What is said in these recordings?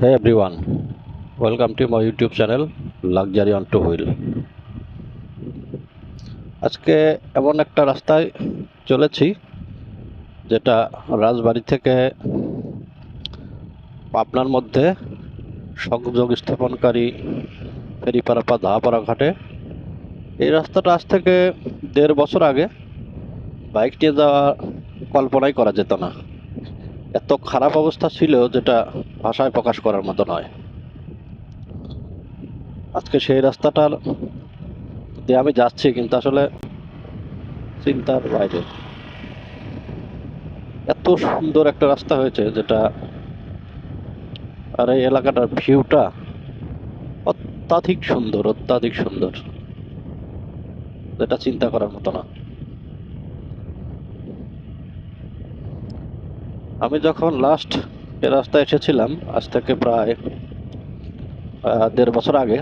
Hey everyone, welcome to my YouTube channel Luxury on Two Wheel. আজকে এমন একটা রাস্তায় চলেছি যেটা রাজবাড়ী থেকে পাবনার মধ্যে সংযোগ স্থাপনকারী ফেরিপাড়া ধাপাড়া ঘাটে। এই রাস্তাটা আজ থেকে 1.5 বছর আগে বাইক নিয়ে যাওয়া কল্পনাই করা যেত না। এত খারাপ অবস্থা ছিল যেটা ভাষায় প্রকাশ করার মতো নয়। আজকে সেই রাস্তাটার দিয়ে আমি যাচ্ছি, কিন্তু আসলে চিন্তার বাইরে। এত সুন্দর একটা রাস্তা হয়েছে যেটা, আর এই এলাকাটার ভিউটা অত্যাধিক সুন্দর, যেটা চিন্তা করার মতো না। আমি যখন লাস্ট এ রাস্তায় এসেছিলাম আজ থেকে প্রায় 1.5 বছর আগে,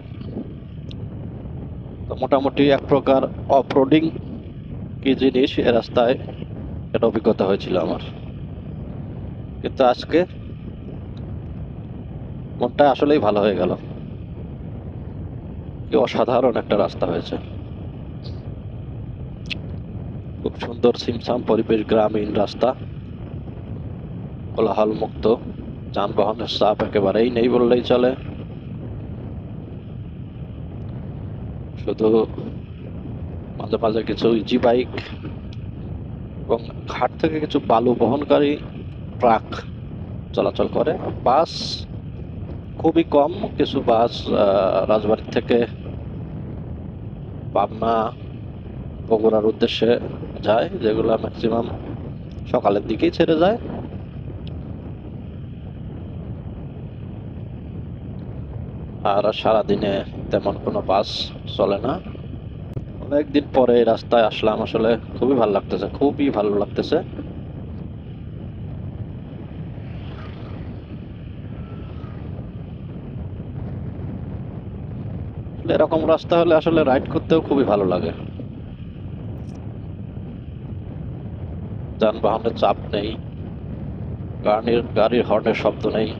তো মোটামুটি এক প্রকার অফরোডিং কি জিনিস এ রাস্তায় এটা অভিজ্ঞতা হয়েছিল আমার। কিন্তু আজকে মনটা আসলেই ভালো হয়ে গেল। কি অসাধারণ একটা রাস্তা হয়েছে, খুব সুন্দর সিমসাম পরিবেশ, গ্রামীণ রাস্তা, কোলাহল মুক্ত, যানবাহনের চাপ একেবারেই নেই বললেই চলে। শুধু মাঝে মাঝে কিছু ইজি বাইক এবং ঘাট থেকে কিছু বালু বহনকারী ট্রাক চলাচল করে। বাস খুবই কম, কিছু বাস রাজবাড়ী থেকে পাবনা বগুড়ার উদ্দেশ্যে যায়, যেগুলো ম্যাক্সিমাম সকালের দিকেই ছেড়ে যায়। আর সারাদিনে তেমন কোনো বাস চলে না। অনেকদিন পরে এই রাস্তায় আসলাম, আসলে খুবই ভালো লাগতেছে। এরকম রাস্তা হলে আসলে রাইড করতেও খুবই ভালো লাগে। যানবাহনের চাপ নেই, গাড়ির হর্নের শব্দ নেই,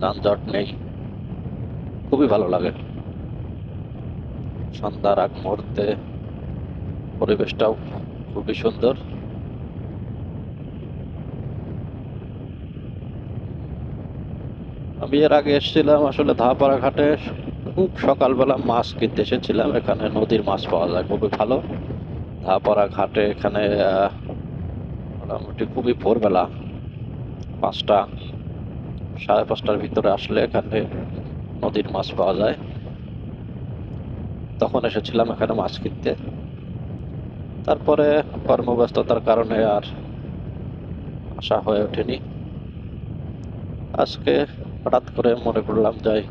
যানজট নেই, খুবই ভালো লাগে। সন্ধ্যার আগ মুহূর্তে পরিবেশটাও খুবই সুন্দর। আমি এর আগে এসেছিলাম আসলে ধাপাড়া ঘাটে, খুব সকালবেলা মাছ কিনতে এসেছিলাম। এখানে নদীর মাছ পাওয়া যায় খুবই ভালো ধাপাড়া ঘাটে। এখানে মোটামুটি খুবই ভোরবেলা 5টা, 5:30টার ভিতরে আসলে এখানে নদীর মাছ পাওয়া যায়। তখন এসেছিলাম এখানে মাছ কিনতে। তারপরে কর্মব্যস্ততার কারণে আর আসা হয়ে ওঠেনি। আজকে হঠাৎ করে মনে করলাম যাই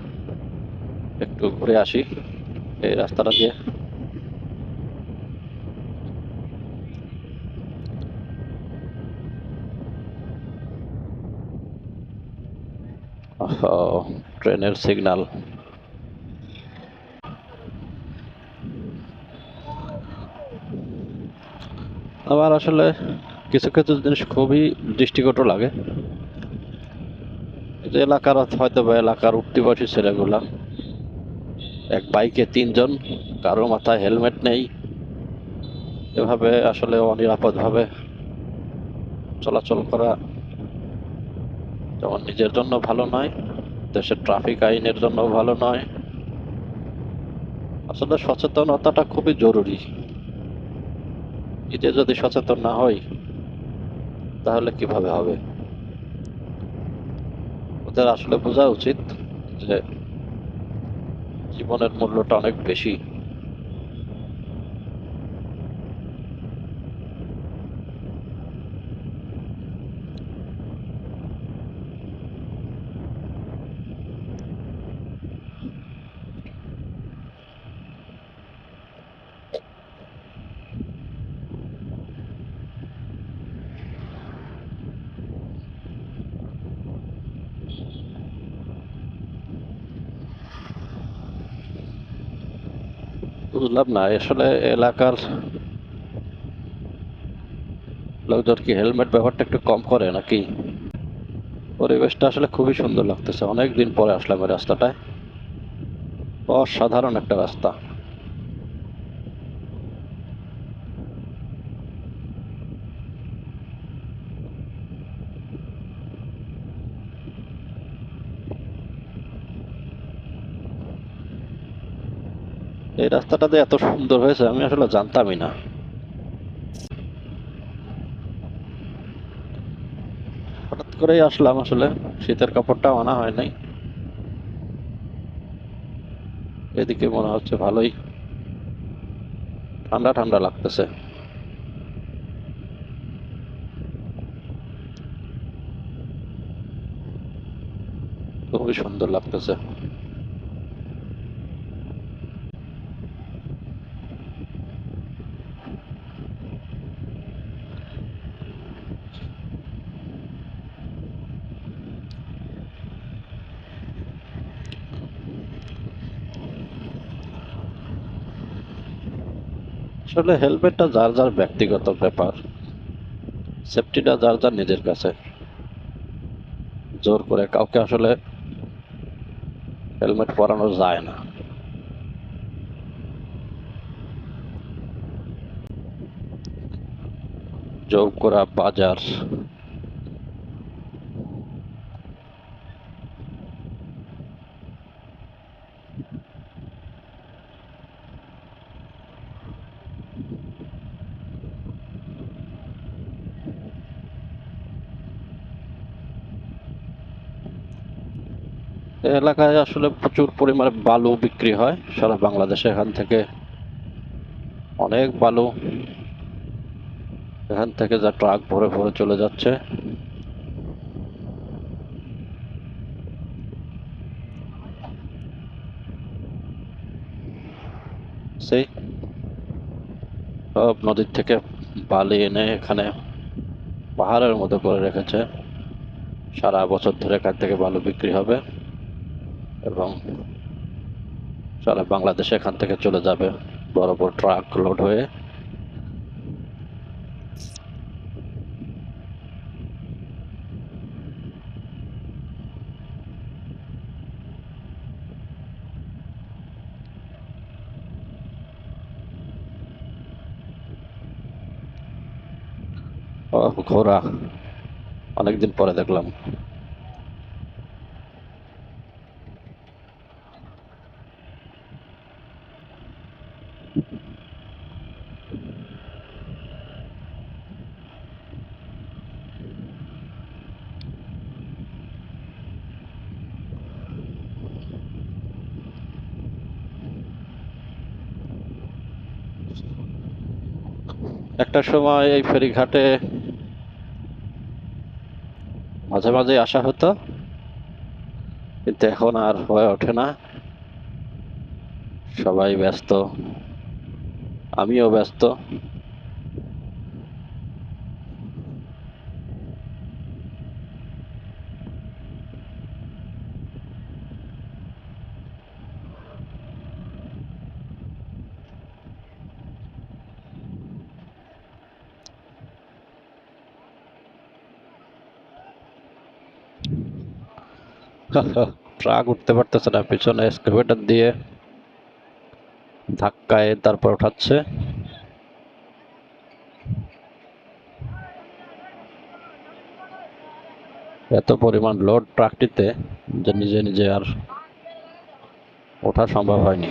একটু ঘুরে আসি এই রাস্তাটা দিয়ে। ট্রেনের সিগন্যাল। আমার আসলে কিছু কিছু জিনিস খুবই দৃষ্টিকটু লাগে। যে এলাকার হয়তো বা এলাকার উঠতি ছেলেগুলা, এক বাইকে 3 জন, কারো মাথায় হেলমেট নেই, এভাবে আসলে অনিরাপদভাবে চলাচল করা যেমন নিজের জন্য ভালো নয়, দেশের ট্রাফিক আইনের জন্য ভালো নয়। আসলে সচেতনতাটা খুবই জরুরি। নিজে যদি সচেতন না হই তাহলে কিভাবে হবে? ওদের আসলে বোঝা উচিত যে জীবনের মূল্যটা অনেক বেশি। বুঝলাম না আসলে এলাকার লোকজন কি হেলমেট ব্যবহারটা একটু কম করে নাকি? পরিবেশটা আসলে খুবই সুন্দর লাগতেছে, অনেক দিন পরে আসলাম এই রাস্তাটায়। অসাধারণ একটা রাস্তা। এই রাস্তাটা যে এত সুন্দর হয়েছে আমি আসলে জানতামই না। হঠাৎ করেই আসলাম, আসলে শীতের কাপড়টাও আনা হয় নাই। এদিকে মনে হচ্ছে ভালোই ঠান্ডা ঠান্ডা লাগতেছে। খুবই সুন্দর লাগতেছে। আসলে হেলমেটটা যার যার ব্যক্তিগত ব্যাপার, সেফটিটা যার যার নিজের কাছে। জোর করে কাউকে আসলে হেলমেট পরানো যায় না। জোর বাজার। এই এলাকায় আসলে প্রচুর পরিমাণে বালু বিক্রি হয় সারা বাংলাদেশে। এখান থেকে অনেক বালু এখান থেকে যা ট্রাক ভরে ভরে চলে যাচ্ছে। সেই সব নদীর থেকে বালি এনে এখানে পাহাড়ের মতো করে রেখেছে। সারা বছর ধরে এখান থেকে বালু বিক্রি হবে এবং সারা বাংলাদেশে এখান থেকে চলে যাবে বড় বড় ট্রাক লোড হয়ে। ঘোড়া অনেকদিন পরে দেখলাম। একটা সময় এই ফেরিঘাটে মাঝে মাঝে আসা হতো, কিন্তু এখন আর হয়ে ওঠে না। সবাই ব্যস্ত, আমিও ব্যস্ত। ট্রাক উঠতে পারতেছে না, পিছনে এক্সকাভেটর দিয়ে ধাক্কায় তারপর উঠাচ্ছে। এত পরিমাণ লোড ট্রাকটিতে যে নিজে নিজে আর ওঠা সম্ভব হয়নি।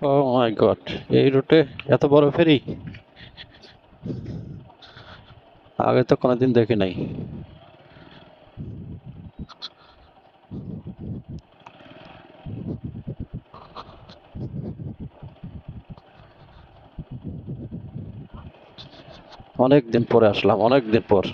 ও মাই গড, এই রুটে এত বড় ফেরি আগে তো কোনোদিন দেখি নাই। অনেক দিন পরে আসলাম, অনেক দিন পর।